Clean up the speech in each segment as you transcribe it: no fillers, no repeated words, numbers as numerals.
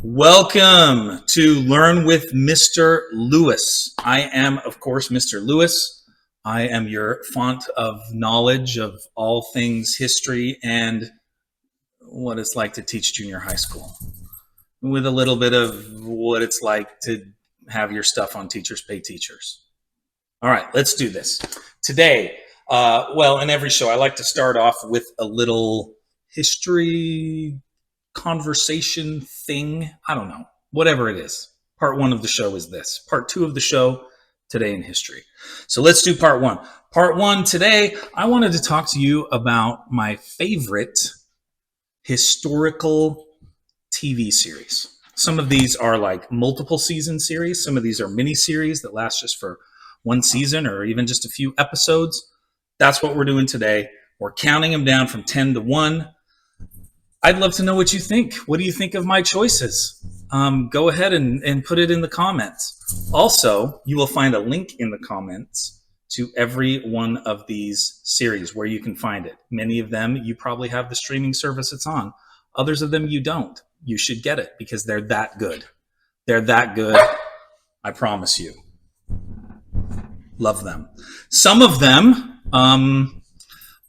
Welcome to Learn with Mr. Lewis. I am, of course, Mr. Lewis. I am your font of knowledge of all things history and what it's like to teach junior high school, with a little bit of what it's like to have your stuff on Teachers Pay Teachers. All right, let's do this. Today, in every show, I like to start off with a little history conversation thing. I don't know, whatever it is. Part one of the show is this. Part two of the show, today in history. So let's do part one. Part one today, I wanted to talk to you about my favorite historical TV series. Some of these are like multiple season series. Some of these are mini series that last just for one season or even just a few episodes. That's what we're doing today. We're counting them down from 10 to 1. I'd love to know what you think. What do you think of my choices? Go ahead and put it in the comments. Also, you will find a link in the comments to every one of these series where you can find it. Many of them, you probably have the streaming service it's on. Others of them, you don't. You should get it because they're that good. They're that good. I promise you. Love them. Some of them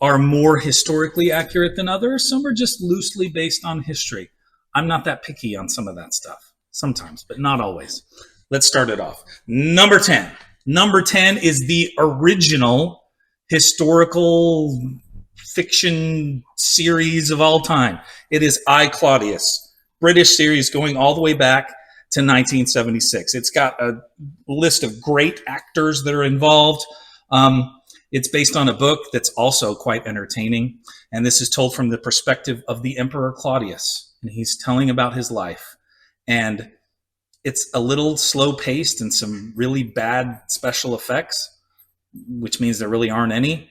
are more historically accurate than others. Some are just loosely based on history. I'm not that picky on some of that stuff. Sometimes, but not always. Let's start it off. Number 10. Number 10 is the original historical fiction series of all time. It is I, Claudius, British series going all the way back to 1976. It's got a list of great actors that are involved. It's based on a book that's also quite entertaining. And this is told from the perspective of the Emperor Claudius. And he's telling about his life. And it's a little slow paced and some really bad special effects, which means there really aren't any.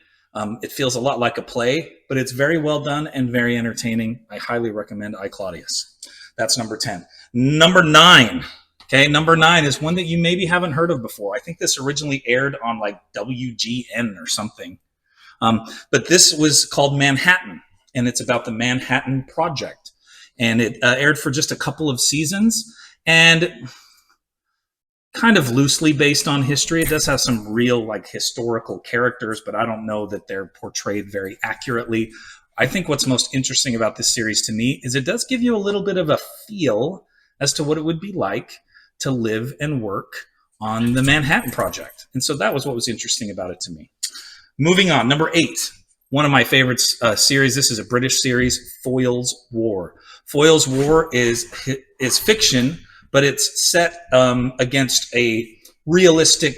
It feels a lot like a play, but it's very well done and very entertaining. I highly recommend I, Claudius. That's number 10. Number 9. Okay, number 9 is one that you maybe haven't heard of before. I think this originally aired on like WGN or something. But this was called Manhattan, and it's about the Manhattan Project. And it aired for just a couple of seasons, and kind of loosely based on history. It does have some real like historical characters, but I don't know that they're portrayed very accurately. I think what's most interesting about this series to me is it does give you a little bit of a feel as to what it would be like to live and work on the Manhattan Project. And so that was what was interesting about it to me. Moving on, number 8, one of my favorite series. This is a British series, Foyle's War. Foyle's War is fiction, but it's set against a realistic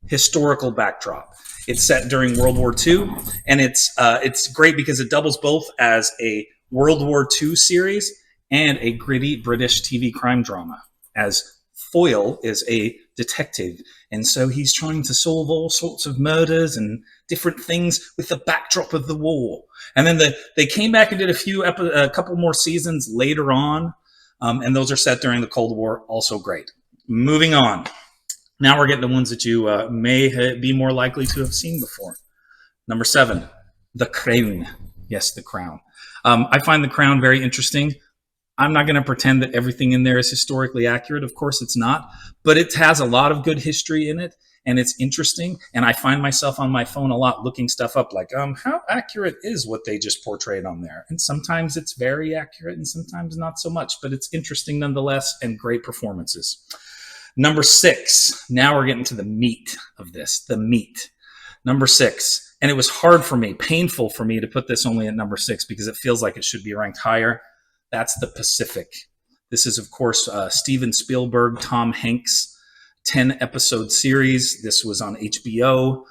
historical backdrop. It's set during World War II, and it's great because it doubles both as a World War II series and a gritty British TV crime drama, as Foyle is a detective, and so he's trying to solve all sorts of murders and different things with the backdrop of the war. And then they came back and did a couple more seasons later on, and those are set during the Cold War, also great. Moving on. Now we're getting to ones that you may be more likely to have seen before. Number 7, The Crown. Yes, The Crown. I find The Crown very interesting. I'm not going to pretend that everything in there is historically accurate. Of course it's not, but it has a lot of good history in it, and it's interesting. And I find myself on my phone a lot looking stuff up like, how accurate is what they just portrayed on there? And sometimes it's very accurate and sometimes not so much, but it's interesting nonetheless, and great performances. Number 6, now we're getting to the meat of this, the meat. Number 6, and it was hard for me, painful for me to put this only at number 6 because it feels like it should be ranked higher. That's The Pacific. This is, of course, Steven Spielberg, Tom Hanks, 10-episode series. This was on HBO.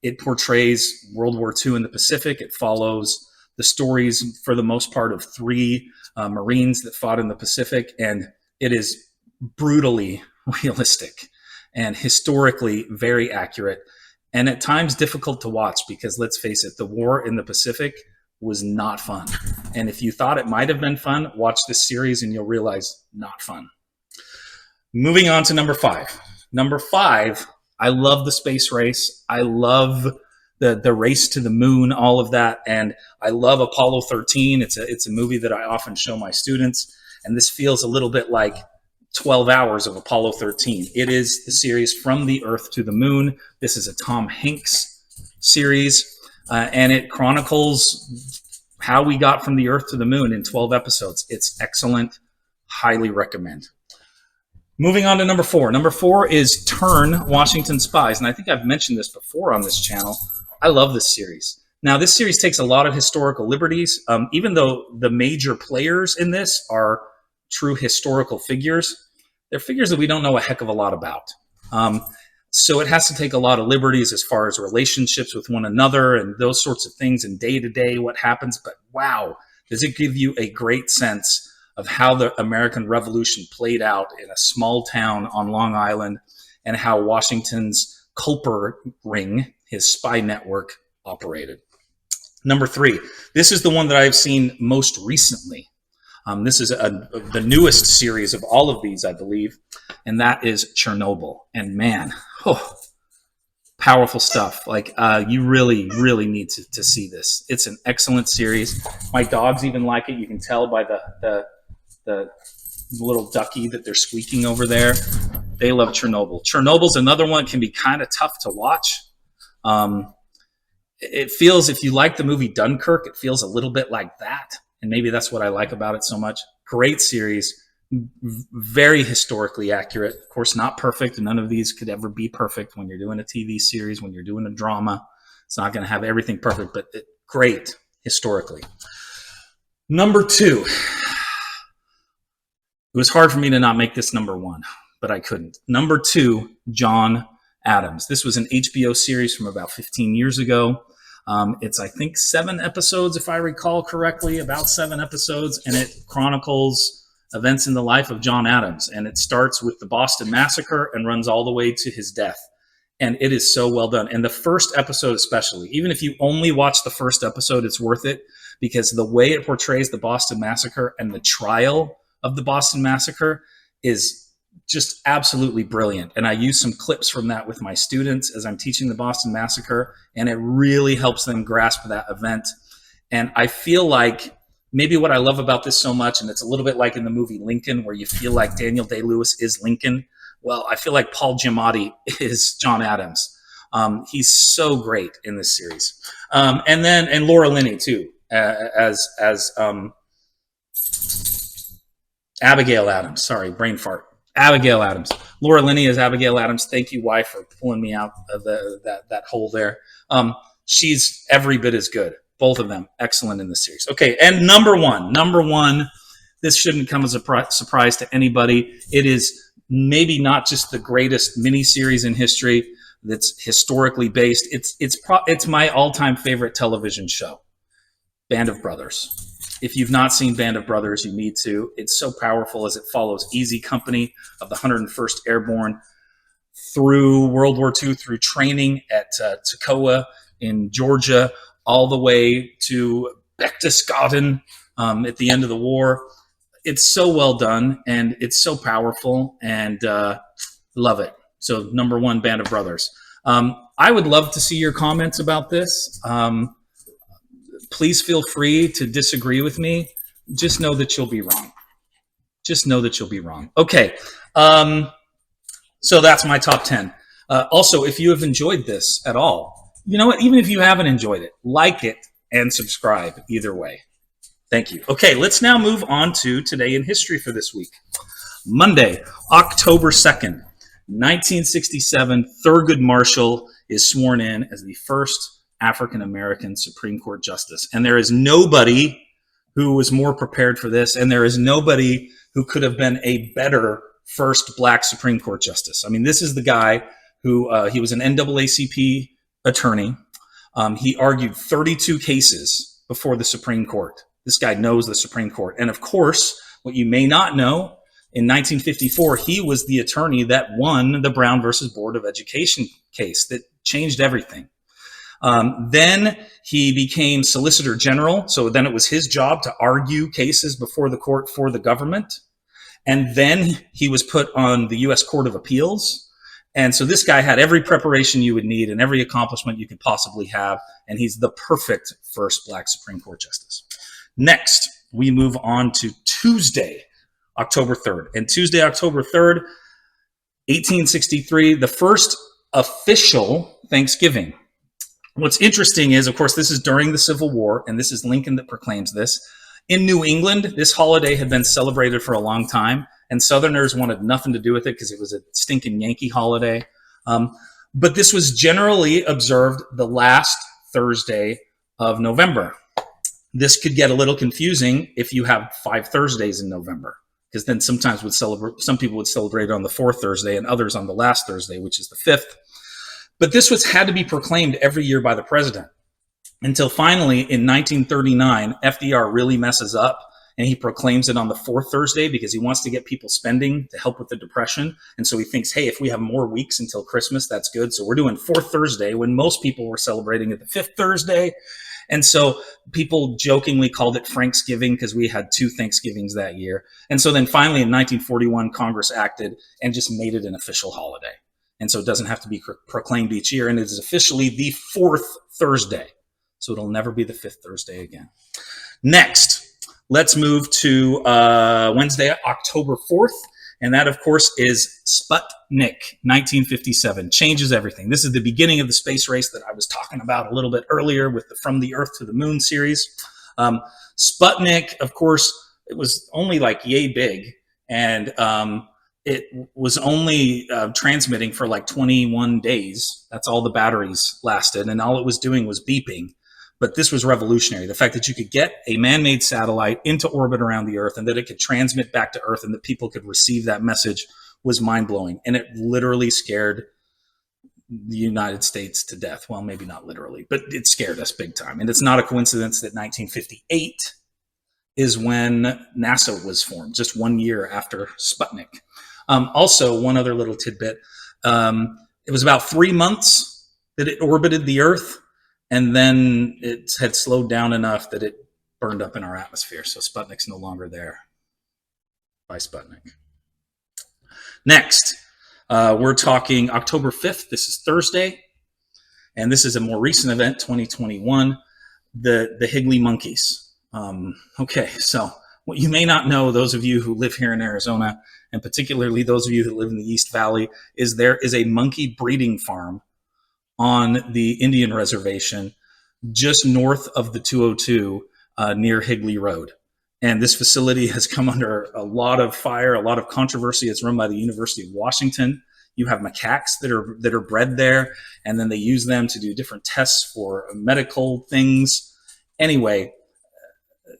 It portrays World War II in the Pacific. It follows the stories, for the most part, of 3 Marines that fought in the Pacific, and it is brutally realistic and historically very accurate, and at times difficult to watch because, let's face it, the war in the Pacific was not fun. And if you thought it might have been fun, watch this series and you'll realize not fun. Moving on to number 5. Number 5, I love the space race. I love the race to the moon, all of that. And I love Apollo 13. It's a movie that I often show my students. And this feels a little bit like 12 hours of Apollo 13. It is the series From the Earth to the Moon. This is a Tom Hanks series, and it chronicles how we got from the Earth to the Moon in 12 episodes. It's excellent. Highly recommend. Moving on to number 4. Number 4 is Turn, Washington Spies. And I think I've mentioned this before on this channel. I love this series. Now, this series takes a lot of historical liberties. Even though the major players in this are true historical figures, they're figures that we don't know a heck of a lot about. So it has to take a lot of liberties as far as relationships with one another and those sorts of things and day-to-day what happens. But wow, does it give you a great sense of how the American Revolution played out in a small town on Long Island and how Washington's Culper ring, his spy network, operated. Number 3, this is the one that I've seen most recently. This is the newest series of all of these, I believe, and that is Chernobyl. And man, powerful stuff. Like, you really, really need to see this. It's an excellent series. My dogs even like it. You can tell by the little ducky that they're squeaking over there. They love Chernobyl. Chernobyl's another one that can be kind of tough to watch. It feels, if you like the movie Dunkirk, it feels a little bit like that. And maybe that's what I like about it so much. Great series, very historically accurate. Of course, not perfect. None of these could ever be perfect when you're doing a TV series, when you're doing a drama. It's not going to have everything perfect, but great historically. Number 2. It was hard for me to not make this number 1, but I couldn't. Number 2, John Adams. This was an HBO series from about 15 years ago. It's, I think, 7 episodes, if I recall correctly, about 7 episodes, and it chronicles events in the life of John Adams. And it starts with the Boston Massacre and runs all the way to his death. And it is so well done. And the first episode especially, even if you only watch the first episode, it's worth it, because the way it portrays the Boston Massacre and the trial of the Boston Massacre is just absolutely brilliant. And I use some clips from that with my students as I'm teaching the Boston Massacre, and it really helps them grasp that event. And I feel like maybe what I love about this so much, and it's a little bit like in the movie Lincoln, where you feel like Daniel Day-Lewis is Lincoln. Well, I feel like Paul Giamatti is John Adams. He's so great in this series. And Laura Linney too, as Abigail Adams. Sorry, brain fart. Abigail Adams. Laura Linney is Abigail Adams. Thank you, wife, for pulling me out of that hole there. She's every bit as good. Both of them excellent in this series. Okay, and number one, this shouldn't come as a surprise to anybody. It is maybe not just the greatest miniseries in history that's historically based. It's my all-time favorite television show, Band of Brothers. If you've not seen Band of Brothers, you need to. It's so powerful as it follows Easy Company of the 101st Airborne through World War II, through training at Toccoa in Georgia, all the way to Berchtesgaden at the end of the war. It's so well done, and it's so powerful, and love it. So number 1, Band of Brothers. I would love to see your comments about this. Please feel free to disagree with me. Just know that you'll be wrong. Just know that you'll be wrong. Okay, so that's my top 10. Also, if you have enjoyed this at all, you know what? Even if you haven't enjoyed it, like it and subscribe either way. Thank you. Okay, let's now move on to Today in History for this week. Monday, October 2nd, 1967, Thurgood Marshall is sworn in as the first African-American Supreme Court Justice. And there is nobody who was more prepared for this, and there is nobody who could have been a better first Black Supreme Court Justice. I mean, this is the guy who, he was an NAACP attorney. He argued 32 cases before the Supreme Court. This guy knows the Supreme Court. And of course, what you may not know, in 1954, he was the attorney that won the Brown versus Board of Education case that changed everything. Then he became Solicitor General. So then it was his job to argue cases before the court for the government. And then he was put on the U.S. Court of Appeals. And so this guy had every preparation you would need and every accomplishment you could possibly have. And he's the perfect first Black Supreme Court Justice. Next, we move on to Tuesday, October 3rd. And Tuesday, October 3rd, 1863, the first official Thanksgiving. What's interesting is, of course, this is during the Civil War, and this is Lincoln that proclaims this. In New England, this holiday had been celebrated for a long time, and Southerners wanted nothing to do with it because it was a stinking Yankee holiday. But this was generally observed the last Thursday of November. This could get a little confusing if you have 5 Thursdays in November, because then sometimes some people would celebrate on the 4th Thursday and others on the last Thursday, which is the 5th. But this had to be proclaimed every year by the president until finally in 1939, FDR really messes up and he proclaims it on the 4th Thursday because he wants to get people spending to help with the Depression. And so he thinks, hey, if we have more weeks until Christmas, that's good. So we're doing 4th Thursday when most people were celebrating it the 5th Thursday. And so people jokingly called it Franksgiving because we had 2 Thanksgivings that year. And so then finally in 1941, Congress acted and just made it an official holiday. And so it doesn't have to be proclaimed each year. And it is officially the 4th Thursday. So it'll never be the 5th Thursday again. Next, let's move to Wednesday, October 4th. And that, of course, is Sputnik, 1957. Changes everything. This is the beginning of the space race that I was talking about a little bit earlier with the From the Earth to the Moon series. Sputnik, of course, it was only like yay big. And it was only transmitting for like 21 days. That's all the batteries lasted. And all it was doing was beeping. But this was revolutionary. The fact that you could get a man-made satellite into orbit around the Earth and that it could transmit back to Earth and that people could receive that message was mind-blowing. And it literally scared the United States to death. Well, maybe not literally, but it scared us big time. And it's not a coincidence that 1958 is when NASA was formed, just 1 year after Sputnik. Also, one other little tidbit. It was about 3 months that it orbited the Earth. And then it had slowed down enough that it burned up in our atmosphere. So Sputnik's no longer there. Bye, Sputnik. Next, we're talking October 5th. This is Thursday. And this is a more recent event, 2021, the Higley monkeys. Okay, so what you may not know, those of you who live here in Arizona, and particularly those of you who live in the East Valley, is there is a monkey breeding farm on the Indian reservation just north of the 202 near Higley Road. And this facility has come under a lot of fire, a lot of controversy. It's run by the University of Washington. You have macaques that are bred there, and then they use them to do different tests for medical things. Anyway,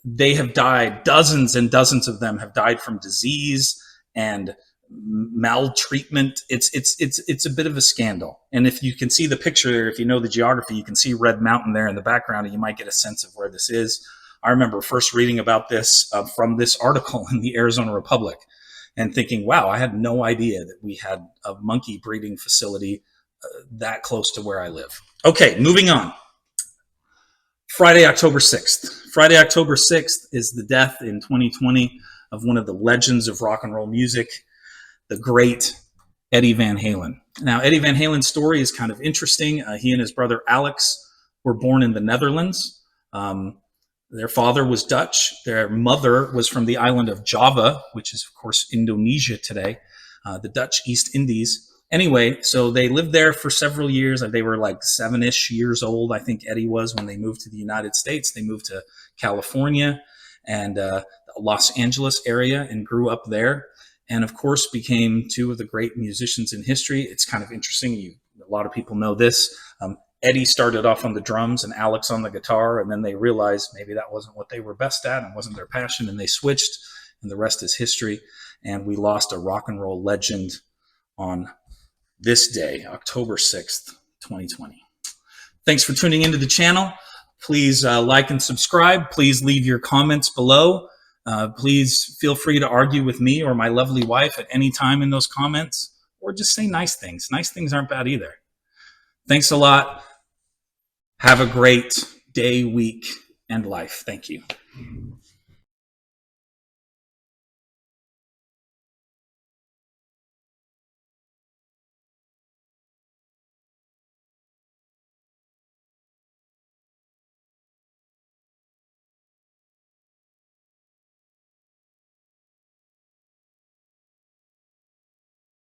they have died. Dozens and dozens of them have died from disease and maltreatment. It's a bit of a scandal. And if you can see the picture, if you know the geography, you can see Red Mountain there in the background, and you might get a sense of where this is. I remember first reading about this from this article in the Arizona Republic and thinking, wow, I had no idea that we had a monkey breeding facility that close to where I live. Okay, moving on. Friday, October 6th. Friday, October 6th is the death in 2020 of one of the legends of rock and roll music, the great Eddie Van Halen. Now, Eddie Van Halen's story is kind of interesting. He and his brother Alex were born in the Netherlands. Their father was Dutch. Their mother was from the island of Java, which is, of course, Indonesia today, the Dutch East Indies. Anyway, so they lived there for several years. They were like 7-ish years old, I think Eddie was, when they moved to the United States. They moved to California and the Los Angeles area and grew up there. And of course, became 2 of the great musicians in history. It's kind of interesting. A lot of people know this. Eddie started off on the drums and Alex on the guitar, and then they realized maybe that wasn't what they were best at and wasn't their passion, and they switched, and the rest is history. And we lost a rock and roll legend on this day, October 6th, 2020. Thanks for tuning into the channel. Please like and subscribe. Please leave your comments below. Please feel free to argue with me or my lovely wife at any time in those comments, or just say nice things. Nice things aren't bad either. Thanks a lot. Have a great day, week, and life. Thank you.